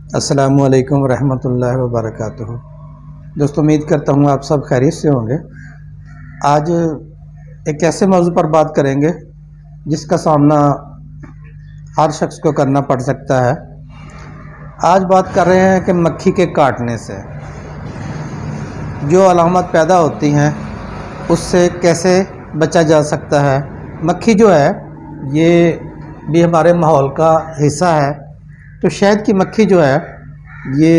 अस्सलामुअलैकुम रहमतुल्लाहि व बरकातुहू। दोस्तों, उम्मीद करता हूँ आप सब खैरियत से होंगे। आज एक ऐसे मौजू पर बात करेंगे जिसका सामना हर शख्स को करना पड़ सकता है। आज बात कर रहे हैं कि मक्खी के काटने से जो अलामत पैदा होती हैं उससे कैसे बचा जा सकता है। मक्खी जो है ये भी हमारे माहौल का हिस्सा है। तो शहद की मक्खी जो है ये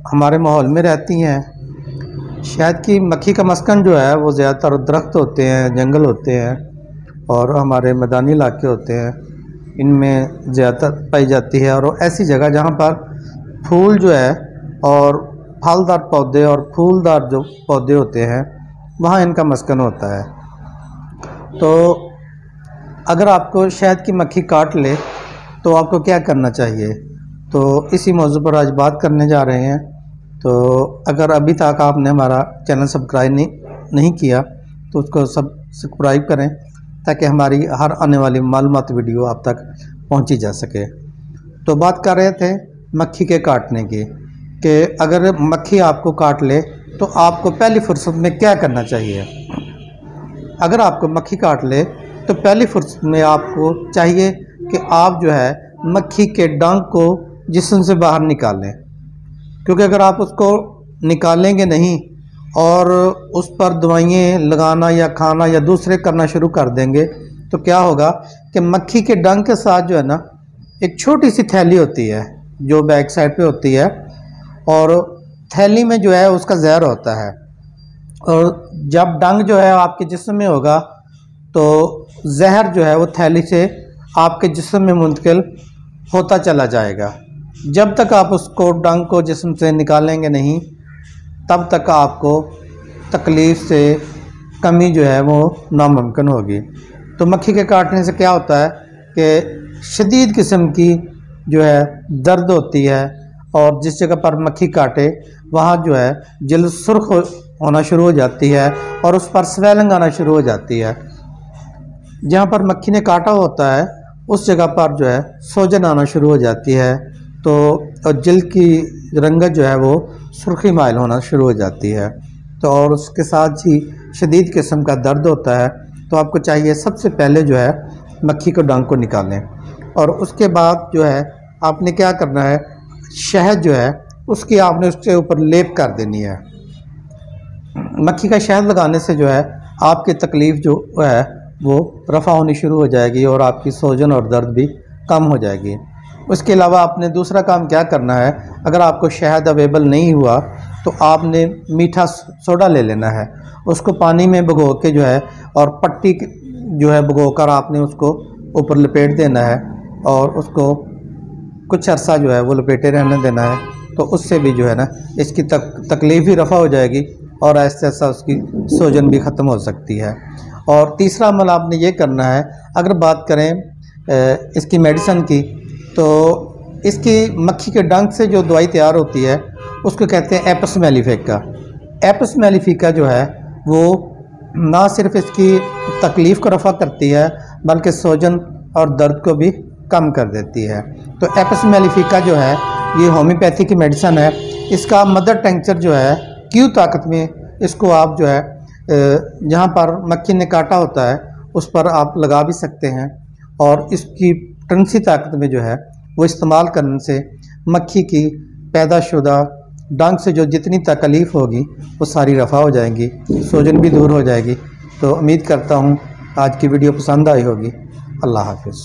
हमारे माहौल में रहती हैं। शहद की मक्खी का मस्कन जो है वो ज़्यादातर दरख्त होते हैं, जंगल होते हैं और हमारे मैदानी इलाके होते हैं, इनमें ज़्यादातर पाई जाती है। और ऐसी जगह जहाँ पर फूल जो है और फलदार पौधे और फूलदार जो पौधे होते हैं वहाँ इनका मस्कन होता है। तो अगर आपको शहद की मक्खी काट ले तो आपको क्या करना चाहिए, तो इसी मौजू पर आज बात करने जा रहे हैं। तो अगर अभी तक आपने हमारा चैनल सब्सक्राइब नहीं किया तो उसको सब्सक्राइब करें ताकि हमारी हर आने वाली मालूमात वीडियो आप तक पहुंची जा सके। तो बात कर रहे थे मक्खी के काटने की कि अगर मक्खी आपको काट ले तो आपको पहली फुर्सत में क्या करना चाहिए। अगर आपको मक्खी काट ले तो पहली फुर्सत में आपको चाहिए कि आप जो है मक्खी के डंक को जिस्म से बाहर निकालें, क्योंकि अगर आप उसको निकालेंगे नहीं और उस पर दवाइयाँ लगाना या खाना या दूसरे करना शुरू कर देंगे तो क्या होगा कि मक्खी के डंक के साथ जो है ना एक छोटी सी थैली होती है जो बैक साइड पे होती है और थैली में जो है उसका जहर होता है। और जब डंक जो है आपके जिस्म में होगा तो जहर जो है वो थैली से आपके जिस्म में मुंतकिल होता चला जाएगा। जब तक आप उसको डंक को जिस्म से निकालेंगे नहीं तब तक आपको तकलीफ़ से कमी जो है वो नामुमकिन होगी। तो मक्खी के काटने से क्या होता है कि शदीद किस्म की जो है दर्द होती है और जिस जगह पर मक्खी काटे वहाँ जो है जल्द सुर्ख होना शुरू हो जाती है और उस पर स्वेलिंग आना शुरू हो जाती है। जहाँ पर मक्खी ने काटा होता है उस जगह पर जो है सूजन आना शुरू हो जाती है। तो और जल्द की रंगत जो है वो सुर्खी माइल होना शुरू हो जाती है। तो और उसके साथ ही शदीद किस्म का दर्द होता है। तो आपको चाहिए सबसे पहले जो है मक्खी को डंक को निकालें और उसके बाद जो है आपने क्या करना है, शहद जो है उसकी आपने उसके ऊपर लेप कर देनी है। मक्खी का शहद लगाने से जो है आपकी तकलीफ़ जो है वो रफ़ा होनी शुरू हो जाएगी और आपकी सूजन और दर्द भी कम हो जाएगी। उसके अलावा आपने दूसरा काम क्या करना है, अगर आपको शहद अवेलेबल नहीं हुआ तो आपने मीठा सोडा ले लेना है, उसको पानी में भिगो के जो है और पट्टी जो है भिगो कर आपने उसको ऊपर लपेट देना है और उसको कुछ अर्सा जो है वो लपेटे रहने देना है। तो उससे भी जो है ना इसकी तकलीफ़ भी रफ़ा हो जाएगी और ऐसा ऐसा उसकी सूजन भी ख़त्म हो सकती है। और तीसरा अमल आपने ये करना है, अगर बात करें इसकी मेडिसन की तो इसकी मक्खी के डंक से जो दवाई तैयार होती है उसको कहते हैं एपिस मेलिफिका। एपिस मेलिफिका जो है वो ना सिर्फ इसकी तकलीफ़ को रफ़ा करती है बल्कि सूजन और दर्द को भी कम कर देती है। तो एपिस मेलिफिका जो है ये होम्योपैथी की मेडिसन है। इसका मदर टेंचर जो है क्यू ताकत में इसको आप जो है जहाँ पर मक्खी ने काटा होता है उस पर आप लगा भी सकते हैं और इसकी टंसी ताकत में जो है वो इस्तेमाल करने से मक्खी की पैदाशुदा डंक से जो जितनी तकलीफ़ होगी वो सारी रफ़ा हो जाएंगी, सूजन भी दूर हो जाएगी। तो उम्मीद करता हूँ आज की वीडियो पसंद आई होगी। अल्लाह हाफ़िज़।